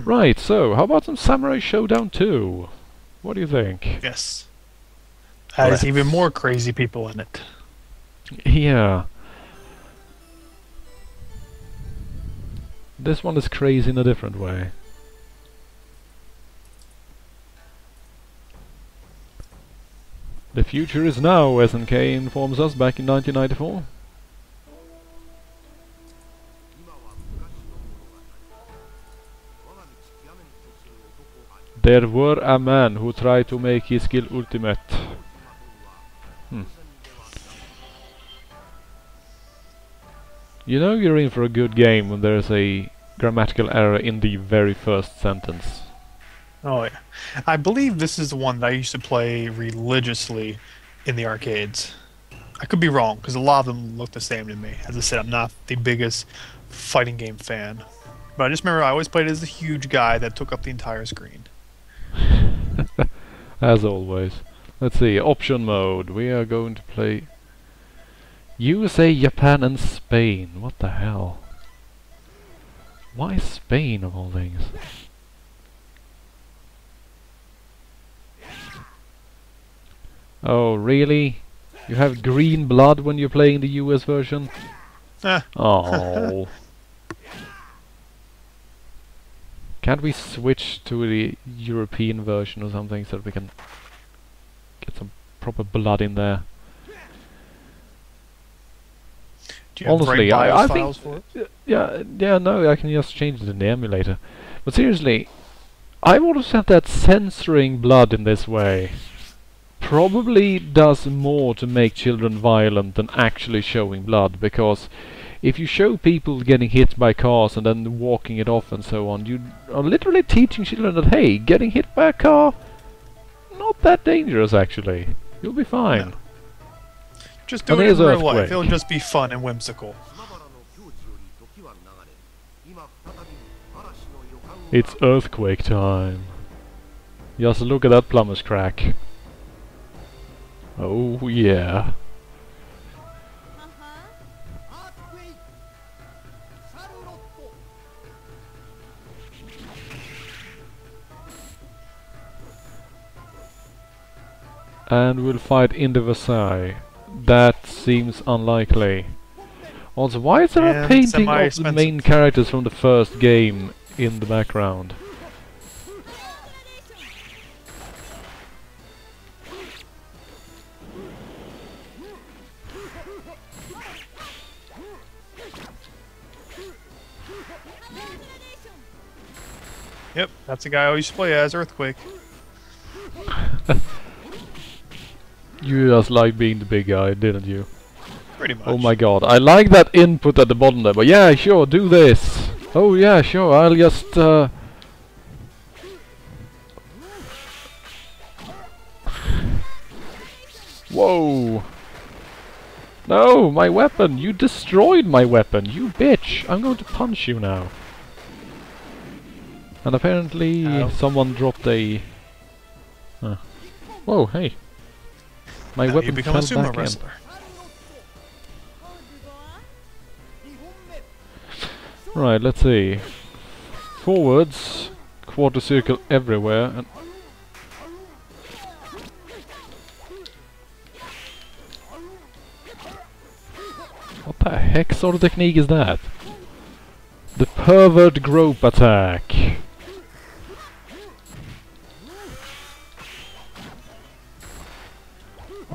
Right, so how about some Samurai Shodown 2? What do you think? Yes. Has even Let's- more crazy people in it. Yeah. This one is crazy in a different way. The future is now, SNK informs us back in 1994. There were a man who tried to make his skill ultimate. Hmm. You know you're in for a good game when there's a grammatical error in the very first sentence. Oh yeah. I believe this is the one that I used to play religiously in the arcades. I could be wrong, because a lot of them look the same to me. As I said, I'm not the biggest fighting game fan. But I just remember I always played as the huge guy that took up the entire screen. As always. Let's see, option mode. We are going to play USA, Japan and Spain. What the hell? Why Spain of all things? Oh, really? You have green blood when you're playing the US version? Eh. Oh. Can't we switch to the European version or something so that we can get some proper blood in there? Do you have Honestly, right I BIOS think files for it? yeah, no, I can just change it in the emulator. But seriously, I would have said that censoring blood in this way probably does more to make children violent than actually showing blood, because if you show people getting hit by cars and then walking it off and so on, you are literally teaching children that, hey, getting hit by a car, not that dangerous actually. You'll be fine. No. Just do And it in here's real life. Earthquake. It'll just be fun and whimsical. It's earthquake time. Just look at that plumber's crack. Oh yeah. And we'll fight in the Versailles. That seems unlikely. Also, why is there a And painting of the semi-expensive. main characters from the first game in the background? Yep, that's the guy I used to play as, Earthquake. You just like being the big guy, didn't you? Pretty much. Oh my god, I like that input at the bottom there, but yeah, sure, do this! Oh yeah, sure, I'll just Whoa! No, my weapon! You destroyed my weapon, you bitch! I'm going to punch you now. And apparently Ow. someone dropped a... Whoa, hey! My Now weapon you become a fell sumo back in. wrestler. Right, let's see. Forwards, quarter circle everywhere, and what the heck sort of technique is that? The pervert grope attack.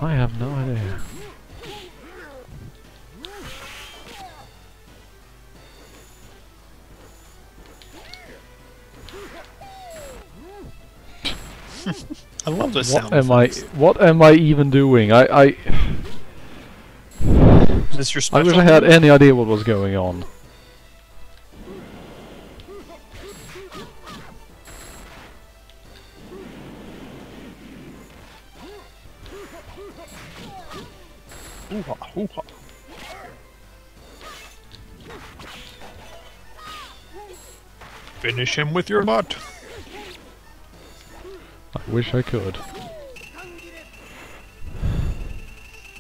I have no idea. I love this What sound am I? effects. What am I even doing? Is this your I special? wish I had any idea what was going on. Hoo-ha, hoo-ha. Finish him with your butt. I wish I could.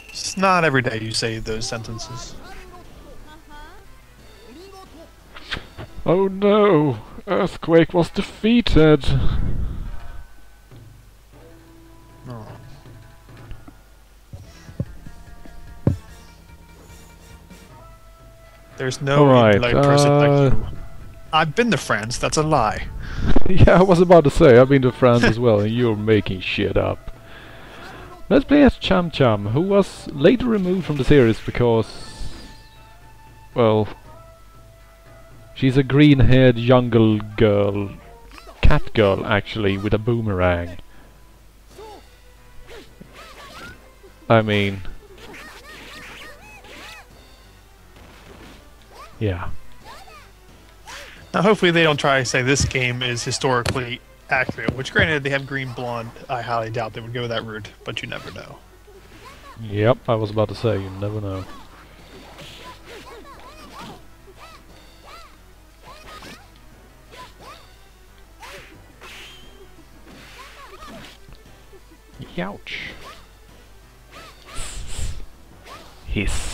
It's not every day you say those sentences. Oh no! Earthquake was defeated. Oh. There's no Alright, person like you. I've been to France, that's a lie. Yeah, I was about to say, I've been to France as well, and you're making shit up. Let's play as Cham Cham, who was later removed from the series because... well... she's a green-haired jungle girl... cat girl, actually, with a boomerang. I mean... yeah. Now hopefully they don't try to say this game is historically accurate, which granted they have green blonde, I highly doubt they would go that route, but you never know. Yep, I was about to say, you never know. Youch. Hiss.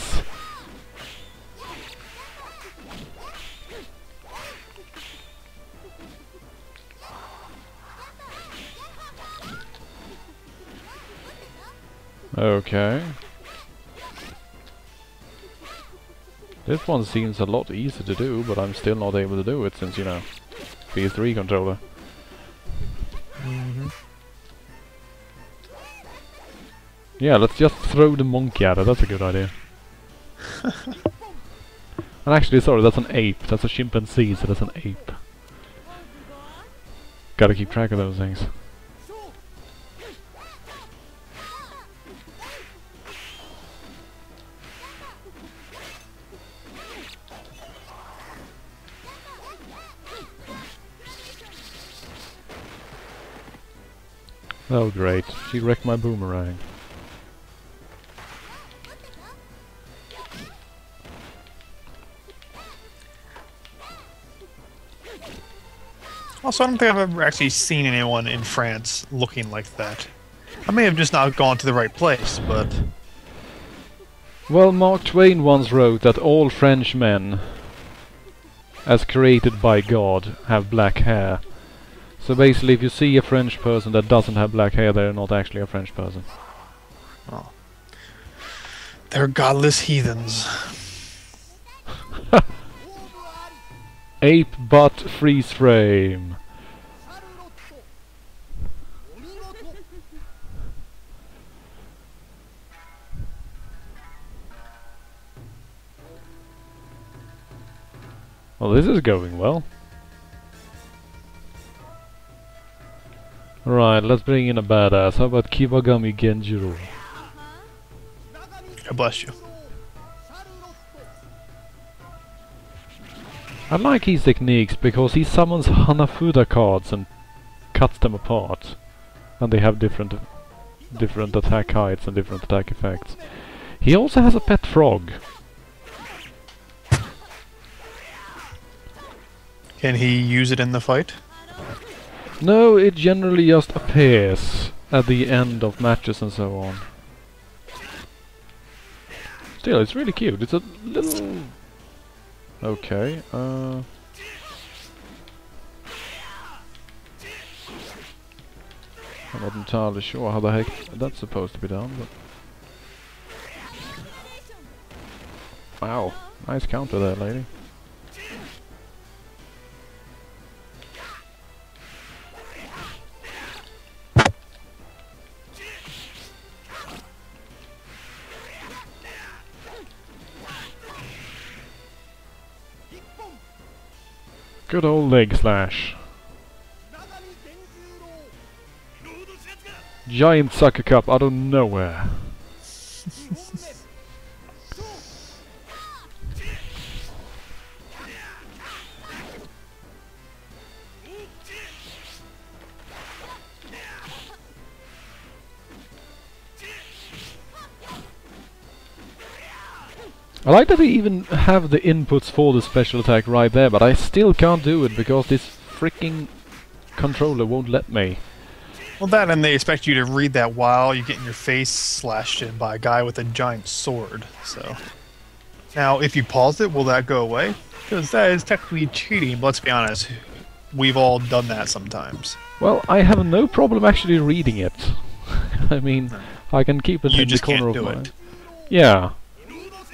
Okay. This one seems a lot easier to do, but I'm still not able to do it since, you know, PS3 controller. Yeah, let's just throw the monkey at it, that's a good idea. And actually, sorry, that's an ape. That's a chimpanzee, so that's an ape. Gotta keep track of those things. Oh great, she wrecked my boomerang. Also, I don't think I've ever actually seen anyone in France looking like that. I may have just not gone to the right place, but... Well, Mark Twain once wrote that all French men, as created by God, have black hair. So basically, if you see a French person that doesn't have black hair, they're not actually a French person. Oh. They're godless heathens. Ape butt freeze frame. Well, this is going well. Right, let's bring in a badass. How about Kiwagami Genjiro? God bless you. I like his techniques because he summons Hanafuda cards and cuts them apart. And they have different attack heights and different attack effects. He also has a pet frog. Can he use it in the fight? No, it generally just appears at the end of matches and so on. Still, it's really cute. It's a little... okay, I'm not entirely sure how the heck that's supposed to be done, but... wow, nice counter there, lady. Good old leg slash. Giant sucker cup out of nowhere. I like that they even have the inputs for the special attack right there, but I still can't do it because this freaking controller won't let me. Well, that and they expect you to read that while you're getting your face slashed in by a guy with a giant sword, so... Now, if you pause it, will that go away? Because that is technically cheating, but let's be honest. we've all done that sometimes. Well, I have no problem actually reading it. I mean, I can keep it You in the just corner can't of do my... it. Yeah.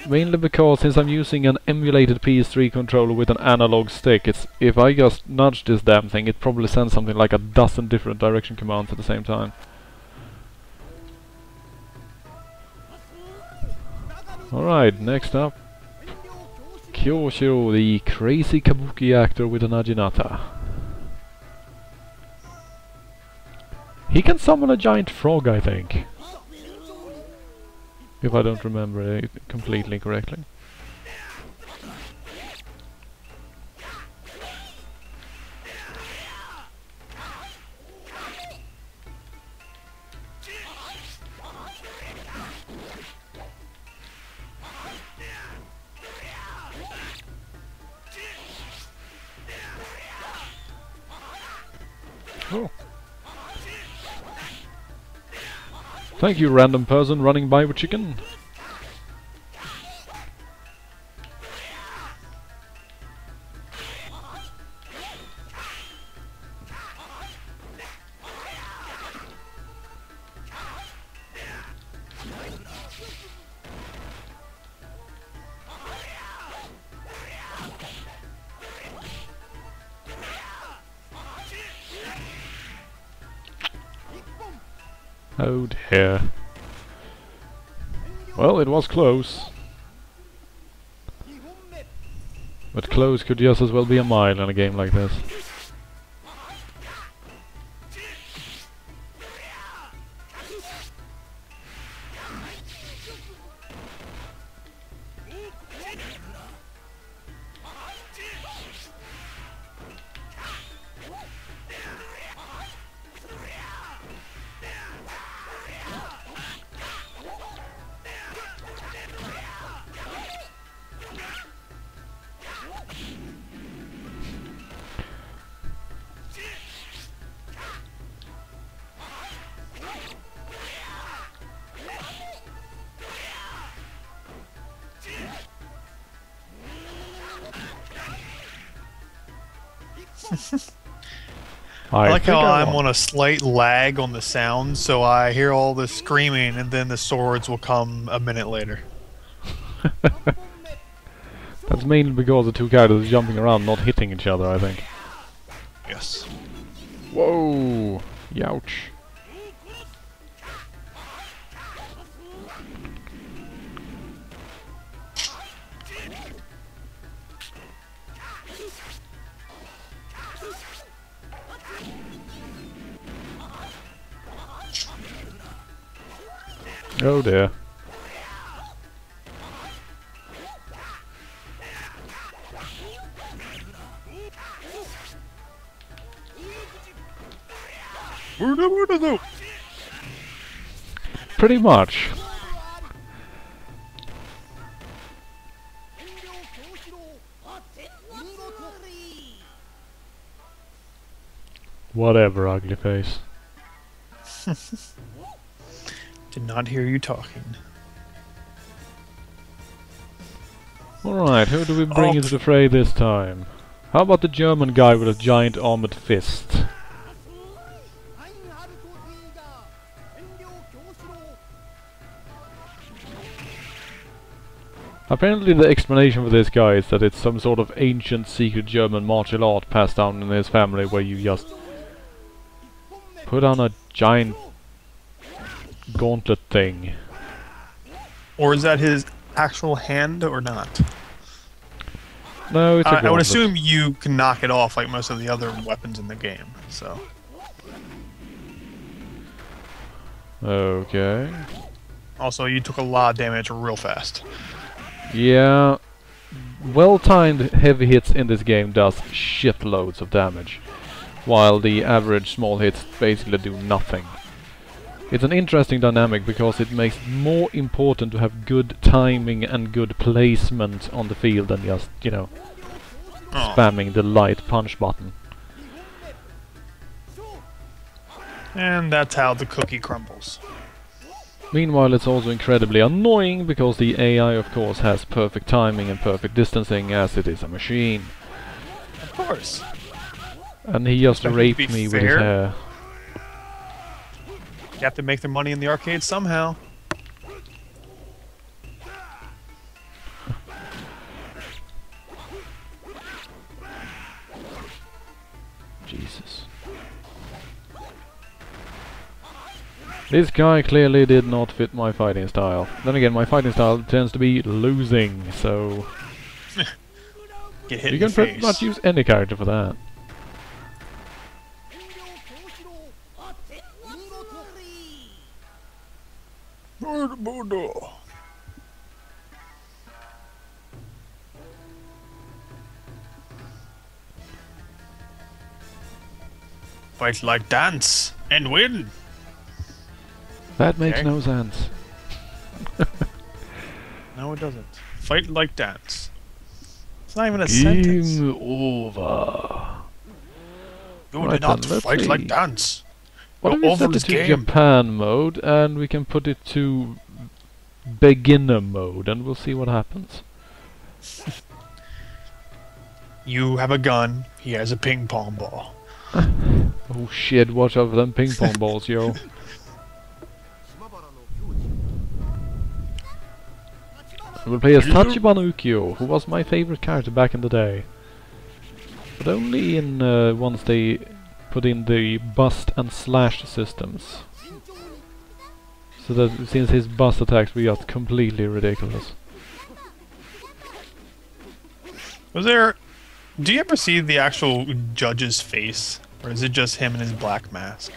Mainly because since I'm using an emulated PS3 controller with an analog stick, it's if I just nudge this damn thing, it probably sends something like a dozen different direction commands at the same time. Alright, next up. Kyoshiro, the crazy kabuki actor with an Ajinata. He can summon a giant frog, I think. If I don't remember it completely correctly. Oh. Thank you, random person running by with chicken. Oh dear. Well, it was close. But close could just as well be a mile in a game like this. I like how I'm won. on a slight lag on the sound, so I hear all the screaming, and then the swords will come a minute later. That's mainly because the two characters are jumping around, not hitting each other, I think. Yes. Whoa! Youch. Oh dear. Pretty much. Whatever, ugly face. Did not hear you talking. Alright, who do we bring into the fray this time? How about the German guy with a giant armored fist? Apparently the explanation for this guy is that it's some sort of ancient secret German martial art passed down in his family where you just put on a giant gauntlet thing. Or is that his actual hand or not? No, it's a I would gauntlet. assume you can knock it off like most of the other weapons in the game, so... Okay. Also, you took a lot of damage real fast. Yeah. Well-timed heavy hits in this game does shitloads of damage, while the average small hits basically do nothing. It's an interesting dynamic because it makes it more important to have good timing and good placement on the field than just, you know, spamming the light punch button. And that's how the cookie crumbles. Meanwhile, it's also incredibly annoying because the AI, of course, has perfect timing and perfect distancing as it is a machine. Of course. And he just Expect it to raped be me with his fair. hair. You have to make their money in the arcade somehow. Jesus. This guy clearly did not fit my fighting style. Then again, my fighting style tends to be losing, so... Get hit You in can the pretty face. much use any character for that. Fight like dance and win. That makes Okay. no sense. No, it doesn't. Fight like dance. It's not even a sentence. Game over. You Right did not then, let's fight see. like dance. What if You're we over set it this to game. Japan mode and we can put it to beginner mode and we'll see what happens. You have a gun. He has a ping pong ball. Oh shit, watch out for them ping pong balls, yo. We'll play as Tachibana Ukyo, who was my favorite character back in the day. But only in once they put in the bust and slash systems. So that since his bust attacks we got completely ridiculous. Was there... Do you ever see the actual judge's face? Or is it just him in his black mask?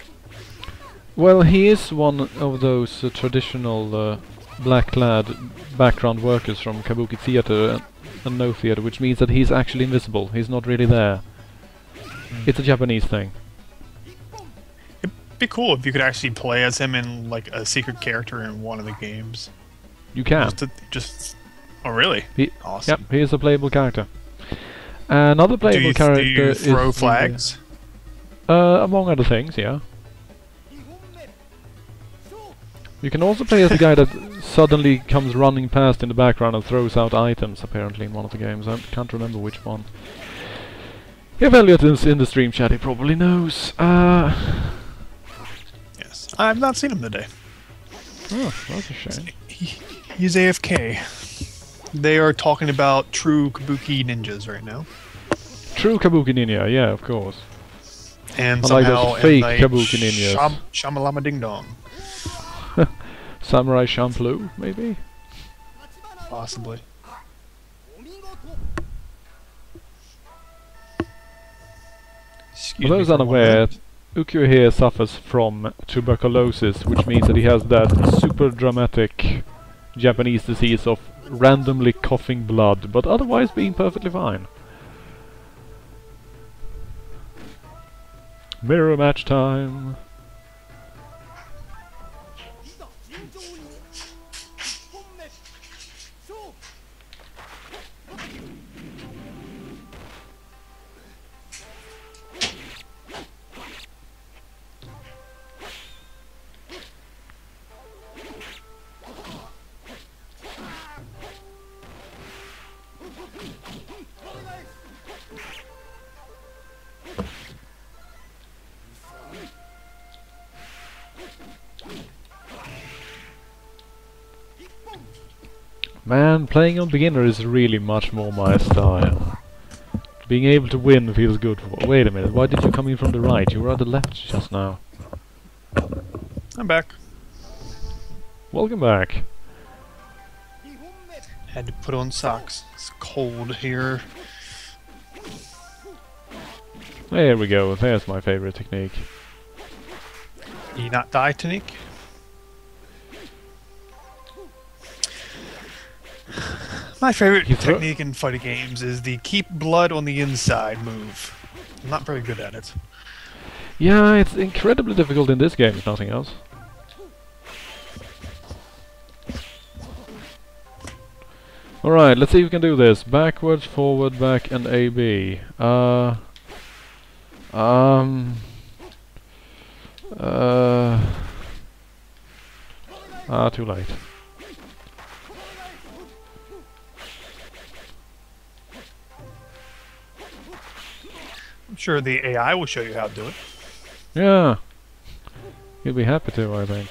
Well, he is one of those traditional black-clad background workers from Kabuki Theater and No Theater, which means that he's actually invisible. He's not really there. It's a Japanese thing. It'd be cool if you could actually play as him in like a secret character in one of the games. You can. Oh really? He, Awesome. Yep, he is a playable character. Another playable character Do you is throw flags? among other things, yeah. You can also play as the guy that suddenly comes running past in the background and throws out items, apparently, in one of the games. I can't remember which one. If Elliot is in the stream chat, he probably knows. Yes. I've not seen him today. Oh, that's a shame. He's AFK. They are talking about true Kabuki ninjas right now. True Kabuki Ninja, yeah, of course. And Unlike those somehow fake in Kabuki ninjas. Shamalama Ding Dong. Samurai Shodown II, maybe? Possibly. For those unaware, Ukyo here suffers from tuberculosis, which means that he has that super dramatic Japanese disease of randomly coughing blood, but otherwise being perfectly fine. Mirror match time! Man, playing on beginner is really much more my style. Being able to win feels good. Wait a minute, why did you come in from the right? You were at the left just now. I'm back. Welcome back. Had to put on socks. It's cold here. There we go, there's my favorite technique. Do you not die, Tanik? My favorite technique in fighting games is the keep blood on the inside move. I'm not very good at it. Yeah, it's incredibly difficult in this game, if nothing else. Alright, let's see if we can do this. Backwards, forward, back, and AB. Too late. sure the AI will show you how to do it. Yeah. He'll be happy to, I think.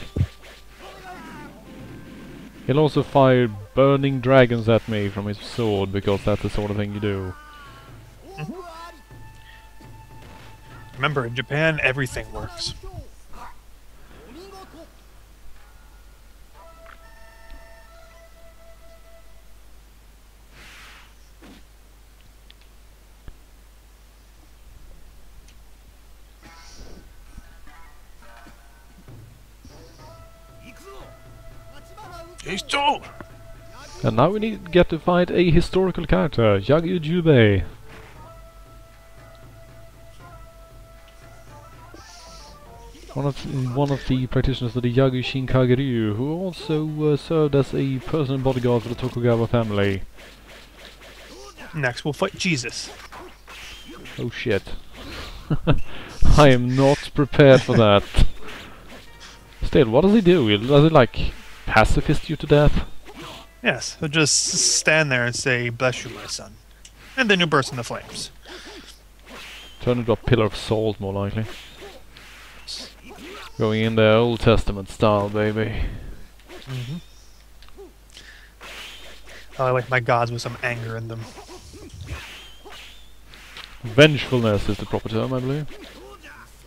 He'll also fire burning dragons at me from his sword, because that's the sort of thing you do. Remember, in Japan, everything works. He's tall. And now we need to get to fight a historical character, Yagyu Jubei. One of the practitioners of the Yagyu Shinkageryu, who also served as a personal bodyguard for the Tokugawa family. Next, we'll fight Jesus. Oh shit. I am not prepared for that. Still, what does he do? Does he, like, pacifist you to death? Yes, he'll just stand there and say, "Bless you, my son." And then you'll burst into flames. Turn into a pillar of salt, more likely. Going in the Old Testament style, baby. I like my gods with some anger in them. Vengefulness is the proper term, I believe.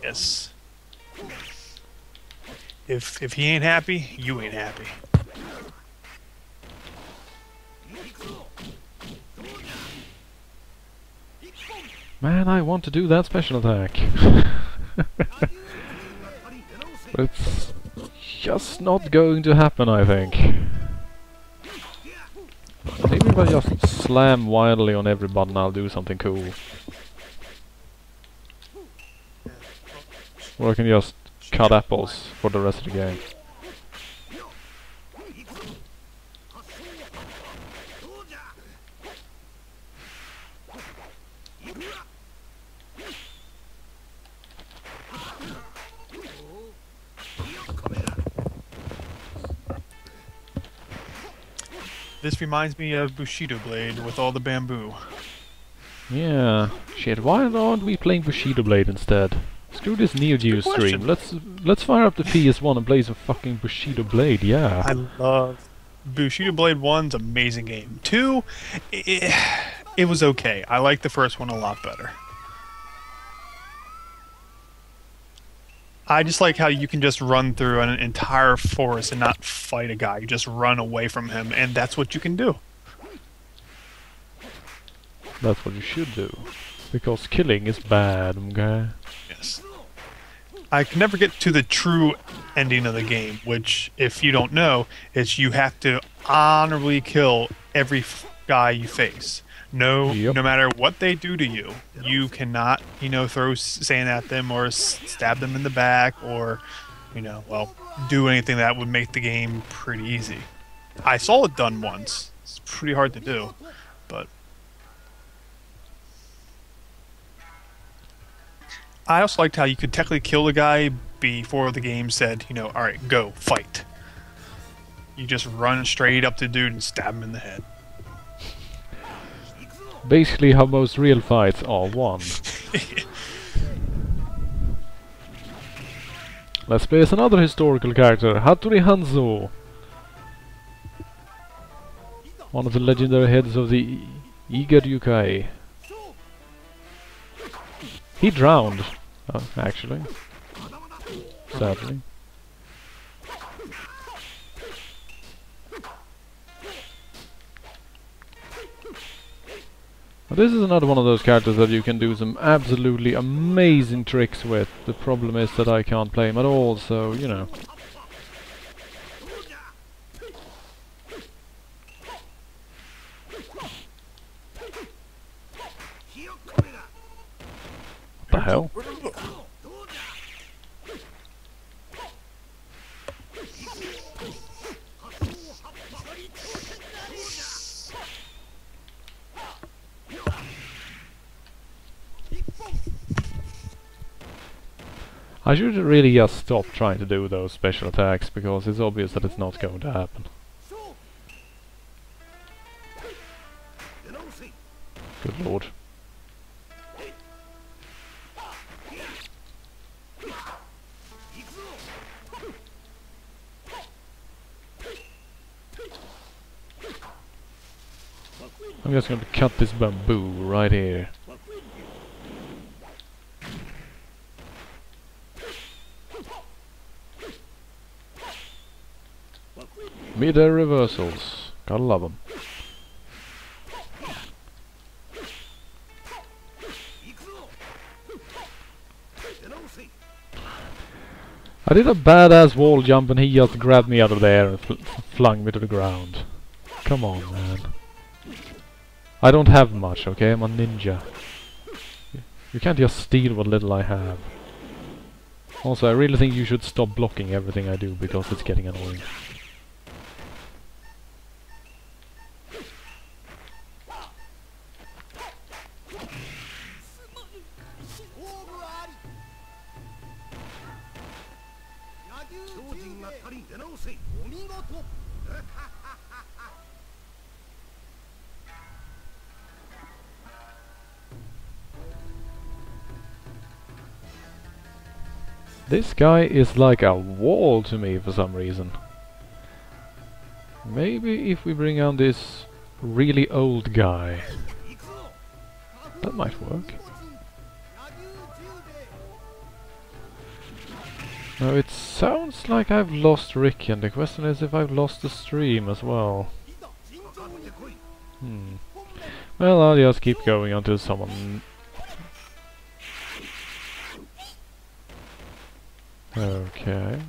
Yes. If he ain't happy, you ain't happy. Man, I want to do that special attack. But it's just not going to happen, I think. Maybe if I just slam wildly on every button, I'll do something cool. Or I can just cut apples for the rest of the game. This reminds me of Bushido Blade with all the bamboo. Yeah, shit, why aren't we playing Bushido Blade instead? Screw this Neo Geo stream, let's fire up the PS1 and play some fucking Bushido Blade, yeah. I love Bushido Blade 1's amazing game. 2, it was okay. I like the first one a lot better. I just like how you can just run through an entire forest and not fight a guy. You just run away from him, and that's what you can do. That's what you should do. Because killing is bad, okay? Yes. I can never get to the true ending of the game, which, if you don't know, is you have to honorably kill every guy you face. No matter what they do to you, you cannot, throw sand at them or stab them in the back or, do anything that would make the game pretty easy. I saw it done once. It's pretty hard to do, but I also liked how you could technically kill the guy before the game said, alright, go, fight. You just run straight up to the dude and stab him in the head. Basically how most real fights are won. Let's play as another historical character, Hattori Hanzo. One of the legendary heads of the Iga-ryukai. He drowned, actually. Sadly. This is another one of those characters that you can do some absolutely amazing tricks with. The problem is that I can't play him at all, so, What the hell? I should really just stop trying to do those special attacks, because it's obvious that it's not going to happen. Good lord. just going to cut this bamboo right here. Mid-air reversals. Gotta love them. I did a badass wall jump and he just grabbed me out of the air and flung me to the ground. Come on, man. I don't have much, okay? I'm a ninja. You can't just steal what little I have. Also, I really think you should stop blocking everything I do because it's getting annoying. This guy is like a wall to me for some reason. Maybe if we bring on this really old guy. That might work. Now it sounds like I've lost Ricky, and the question is if I've lost the stream as well. Well, I'll just keep going until someone... Okay.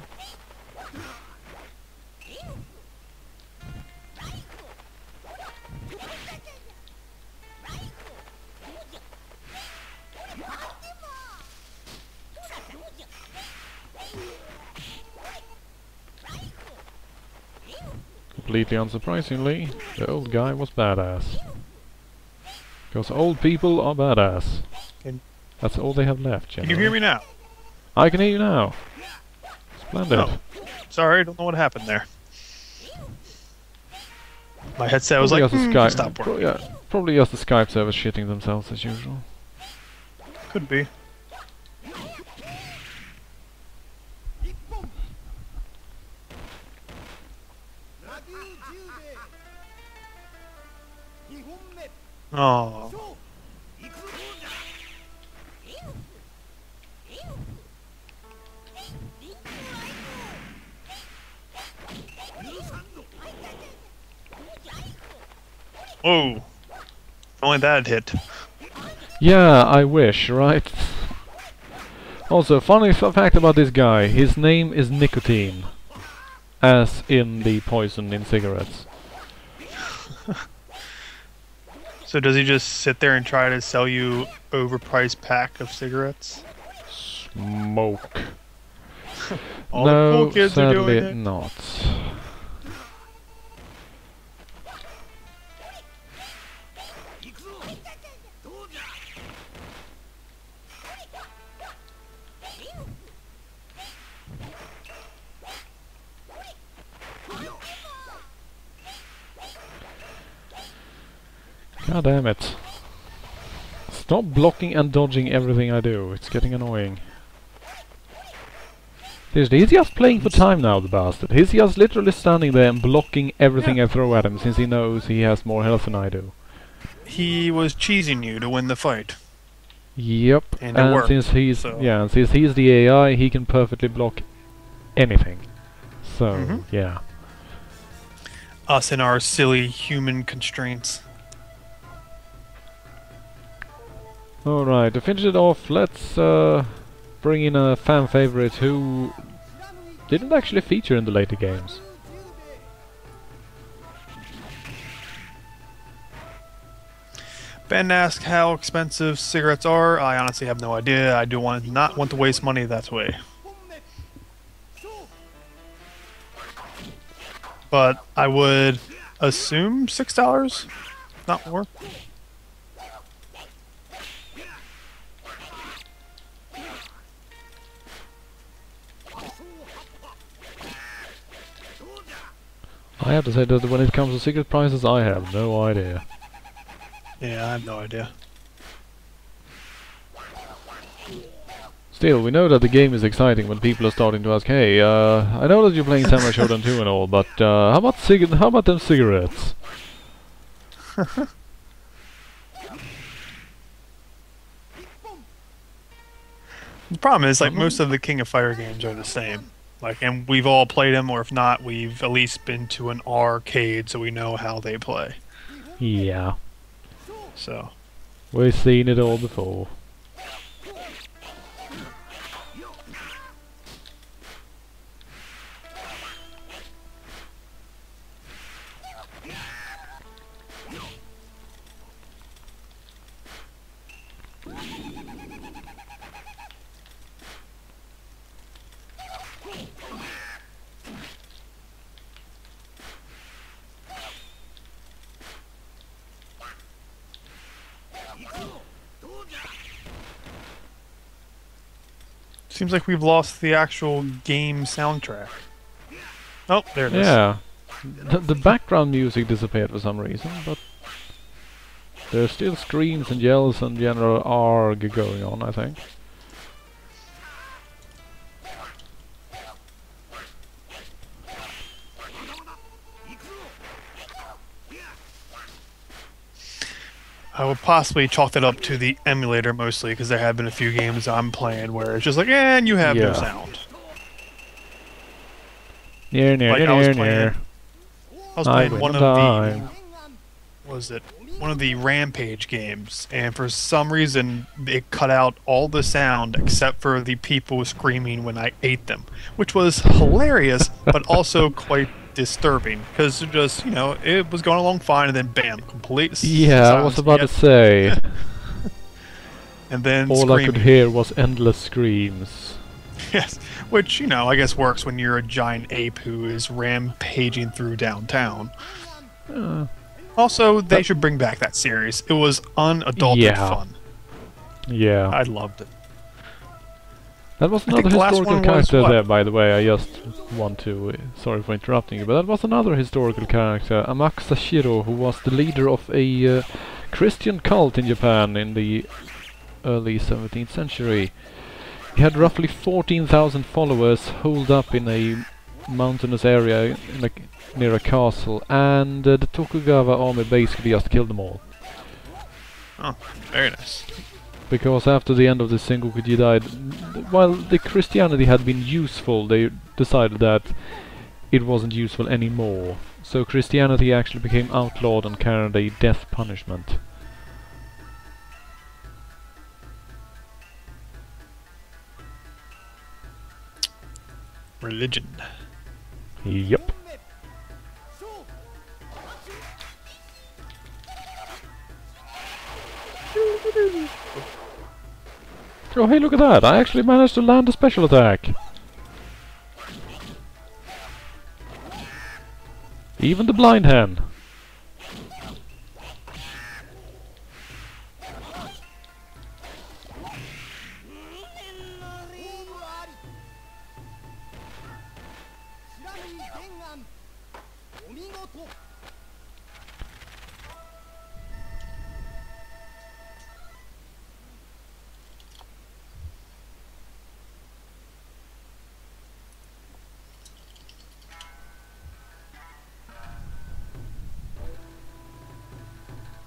Completely unsurprisingly, the old guy was badass. Because old people are badass. That's all they have left, generally. Can you hear me now? I can hear you now. Splendid. Oh, sorry, I don't know what happened there. My headset was like, stop working. Probably just the Skype servers shitting themselves as usual. Could be. Oh. Oh, if only that had hit. Yeah, I wish, right? Also, funny fact about this guy, his name is Nicotine. As in the poison in cigarettes. So does he just sit there and try to sell you overpriced pack of cigarettes? Smoke. All no, the cool kids are doing sadly it. not. God damn it. Stop blocking and dodging everything I do. It's getting annoying. Seriously, he's just playing for time now, the bastard. He's just literally standing there and blocking everything I throw at him since he knows he has more health than I do. He was cheesing you to win the fight. Yep. And it worked, since he's so. since he's the AI, he can perfectly block anything. So, yeah. Us and our silly human constraints. Alright, to finish it off, let's bring in a fan favorite who didn't actually feature in the later games. Ben asked how expensive cigarettes are. I honestly have no idea. I do not want to waste money that way. But I would assume $6, not more. I have to say that when it comes to cigarette prices, I have no idea. Yeah, I have no idea. Still, we know that the game is exciting when people are starting to ask, hey, I know that you're playing Samurai Shodown 2 and all, but how about them cigarettes? The problem is, like, most of the King of Fire games are the same. Like, and we've all played them, or if not, we've at least been to an arcade, so we know how they play. Yeah, So, we've seen it all before. seems like we've lost the actual game soundtrack. Oh, there it is. Yeah, the background music disappeared for some reason, but there's still screams and yells and general arg going on, I think. I would possibly chalk that up to the emulator mostly, because there have been a few games I'm playing where it's just like, and you have no sound. Near, Like, I was playing one of time. one of the Rampage games, and for some reason it cut out all the sound except for the people screaming when I ate them, which was hilarious, but also quite disturbing, because just, you know, it was going along fine, and then bam, complete Yeah, I was about to say. And then all screaming. I could hear was endless screams. Yes, which, you know, I guess works when you're a giant ape who is rampaging through downtown. Also, they should bring back that series. It was unadulterated fun. Yeah. I loved it. That was another historical character there, by the way. I just want to... sorry for interrupting you, but that was another historical character, Amakasashiro, who was the leader of a Christian cult in Japan in the early 17th century. He had roughly 14,000 followers holed up in a mountainous area in near a castle, and the Tokugawa army basically just killed them all. Oh, very nice. Because after the end of the Sengoku Jidai, while the Christianity had been useful, they decided that it wasn't useful anymore. So Christianity actually became outlawed and carried a death punishment. Religion. Yep. Oh, hey, look at that! I actually managed to land a special attack! Even the blind hen!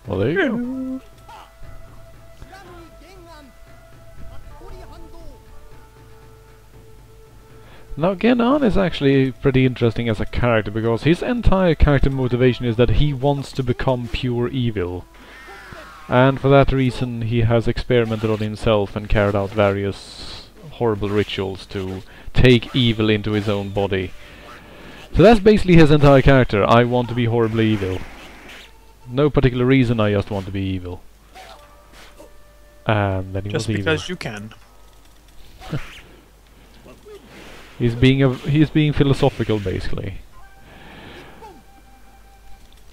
Well, there you go. Now Genan is actually pretty interesting as a character, because his entire character motivation is that he wants to become pure evil. And for that reason he has experimented on himself and carried out various horrible rituals to take evil into his own body. So that's basically his entire character. I want to be horribly evil. No particular reason, I just want to be evil. And then he was evil. Just because you can. He's being philosophical, basically.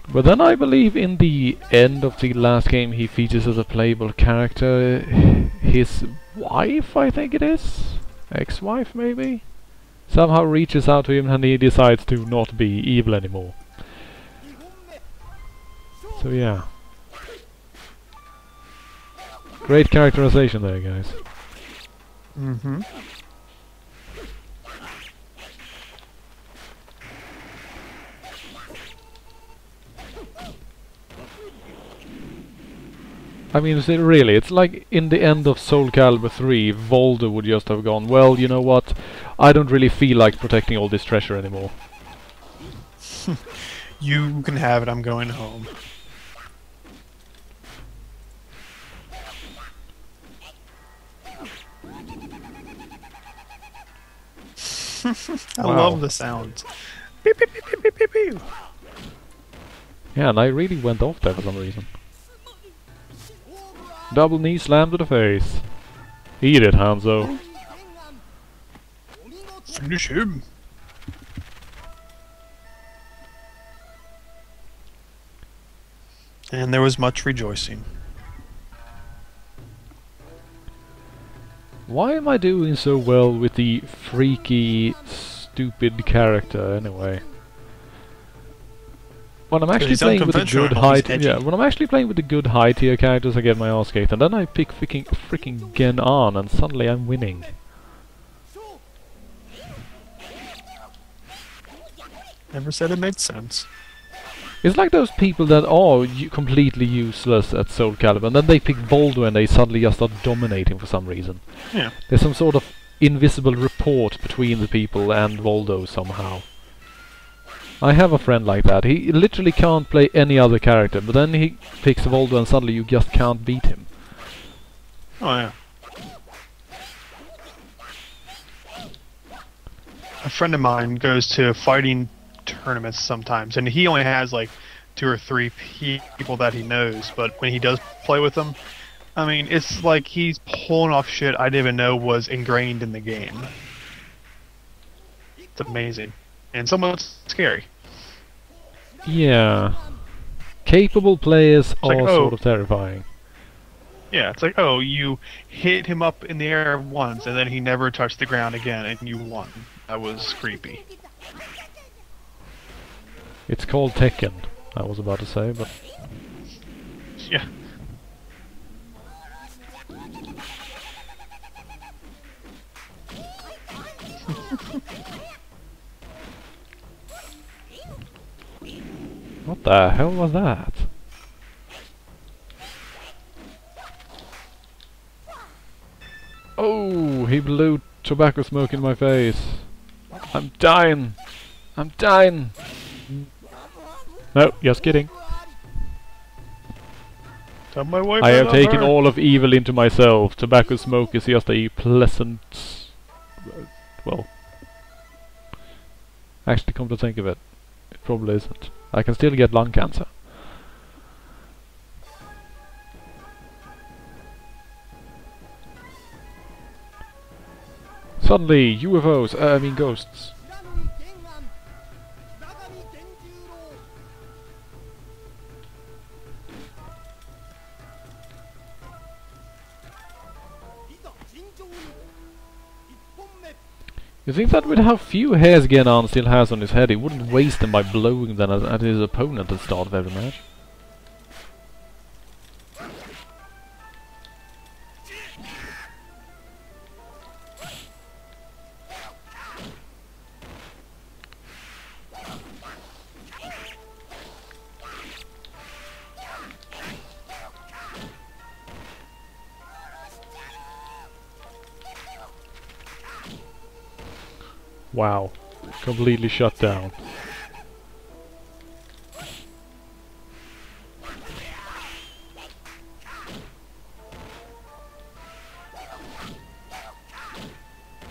But then I believe in the end of the last game he features as a playable character. His wife, I think it is? Ex-wife, maybe? Somehow reaches out to him and he decides to not be evil anymore. So yeah. Great characterization there, guys. Mm-hmm. I mean, really, it's like in the end of Soul Calibur 3, Voldo would just have gone, well, you know what, I don't really feel like protecting all this treasure anymore. You can have it, I'm going home. I love the sounds. Beep, beep, beep, beep, beep, beep, beep. Yeah, and I really went off there for some reason. Double knee slam to the face. Eat it, Hanzo. Finish him. And there was much rejoicing. Why am I doing so well with the freaky, stupid character anyway? When I'm actually playing with the good high when I'm actually playing with the good high tier characters, I get my ass kicked, and then I pick freaking Gen-On, and suddenly I'm winning. Never said it made sense. It's like those people that are completely useless at Soul Calibur, and then they pick Voldo and they suddenly just start dominating for some reason. Yeah. There's some sort of invisible report between the people and Voldo somehow. I have a friend like that. He literally can't play any other character, but then he picks Voldo and suddenly you just can't beat him. Oh yeah. A friend of mine goes to fighting tournaments sometimes, and he only has like 2 or 3 people that he knows, but when he does play with them, I mean, it's like he's pulling off shit I didn't even know was ingrained in the game. It's amazing. And somewhat scary. Yeah. Capable players are like, sort of terrifying. Yeah, it's like, oh, you hit him up in the air once, and then he never touched the ground again, and you won. That was creepy. It's called Tekken, I was about to say, but... Yeah. What the hell was that? Oh, he blew tobacco smoke in my face. I'm dying. I'm dying. No, just kidding. Tell my wife I have taken her. all of evil into myself. Tobacco smoke is just a pleasant... well... Actually, come to think of it, it probably isn't. I can still get lung cancer. Suddenly, UFOs, I mean ghosts. You think that with how few hairs Gen-On still has on his head, he wouldn't waste them by blowing them at his opponent at the start of every match? Wow. Completely shut down.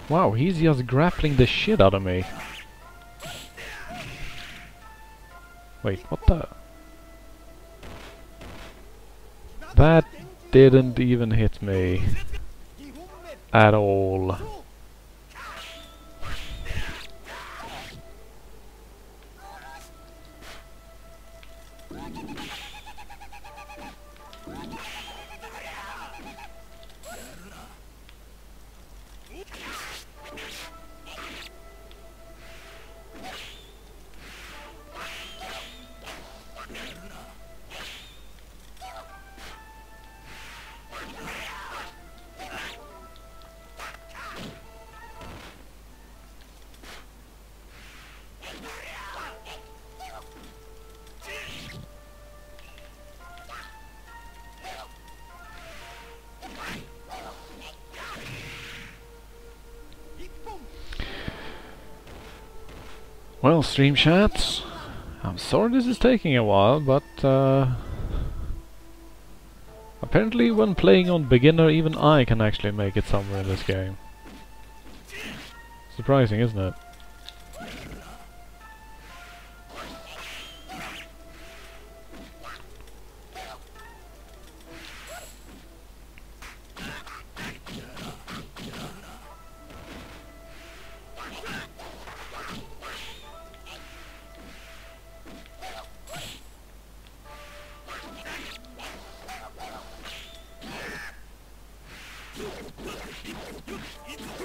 Wow, he's just grappling the shit out of me. Wait, what the? That didn't even hit me. At all. Well, stream chat, I'm sorry this is taking a while, but apparently when playing on beginner, even I can actually make it somewhere in this game. Surprising, isn't it?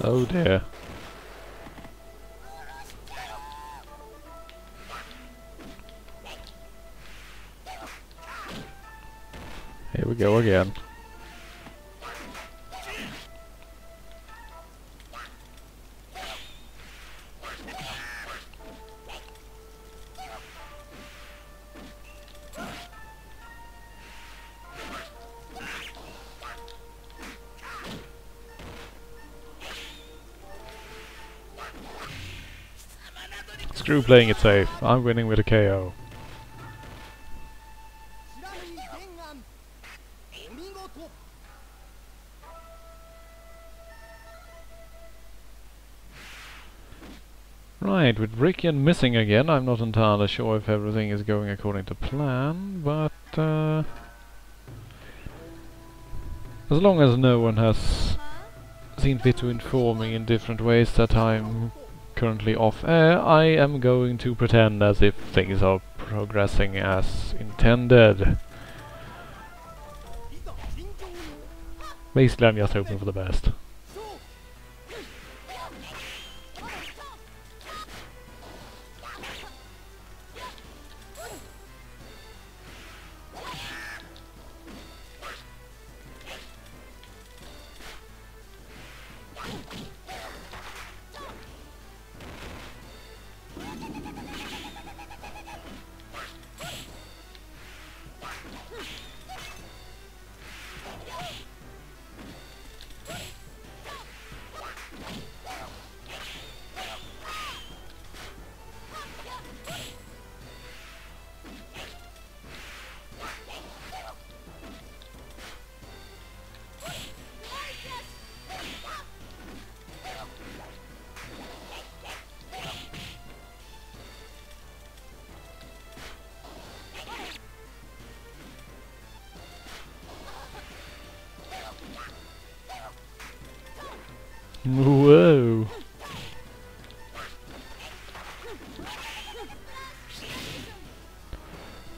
Oh dear. Here we go again. Screw playing it safe. I'm winning with a KO. Right, with Rickian missing again, I'm not entirely sure if everything is going according to plan, but as long as no one has seen fit to inform me in different ways that I'm currently off air, I am going to pretend as if things are progressing as intended. Basically, I'm just hoping for the best. Whoa!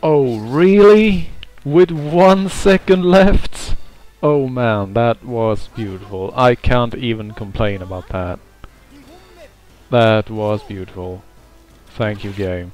Oh, really? With 1 second left? Oh man, that was beautiful. I can't even complain about that. That was beautiful. Thank you, game.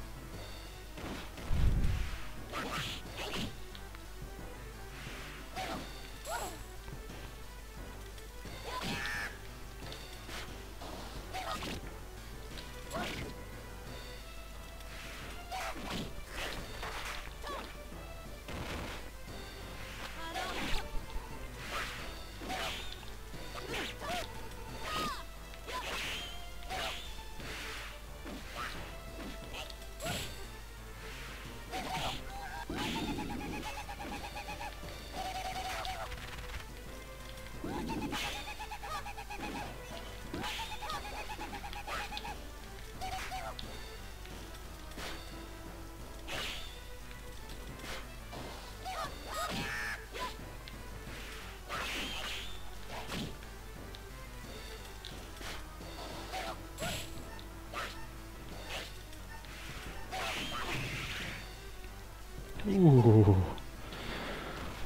Ooh.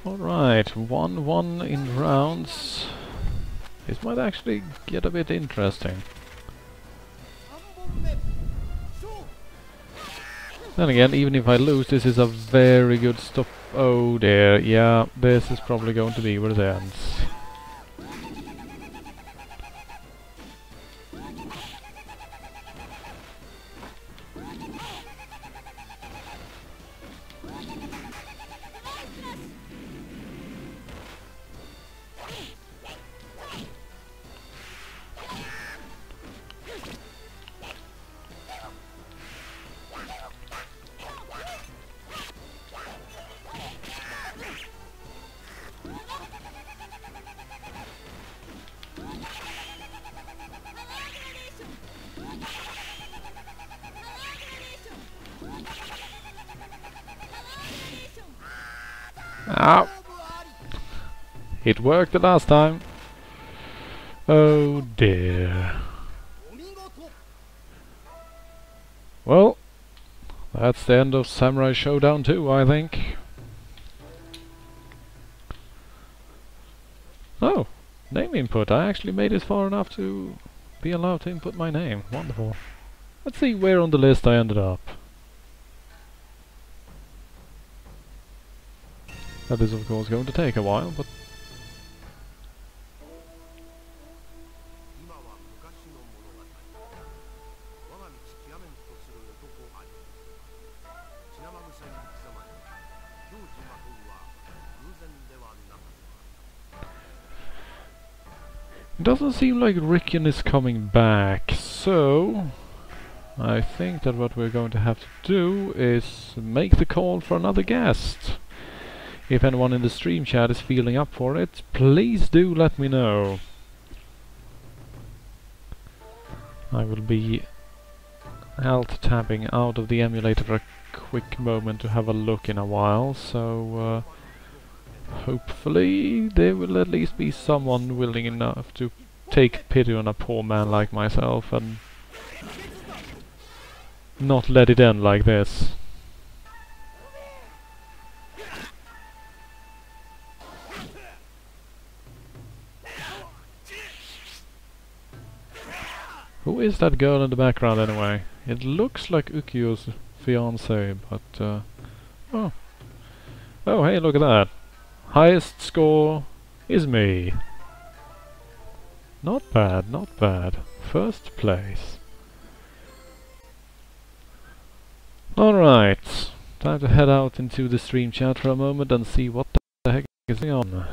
Alright, 1-1 in rounds. This might actually get a bit interesting. Then again, even if I lose, this is a very good stop. Oh dear, yeah, this is probably going to be where it ends. Ow! It worked the last time. Oh dear. Well, that's the end of Samurai Shodown 2, I think. Oh, name input. I actually made it far enough to be allowed to input my name. Wonderful. Let's see where on the list I ended up. That is of course going to take a while, but... It doesn't seem like Rickon is coming back, so... I think that what we're going to have to do is make the call for another guest. If anyone in the stream chat is feeling up for it, please do let me know. I will be alt-tabbing out of the emulator for a quick moment to have a look in a while, so hopefully there will at least be someone willing enough to take pity on a poor man like myself and not let it end like this. Who is that girl in the background anyway? It looks like Ukio's fiancée, but oh. Oh, hey, look at that. Highest score is me. Not bad, not bad. First place. Alright, time to head out into the stream chat for a moment and see what the heck is going on.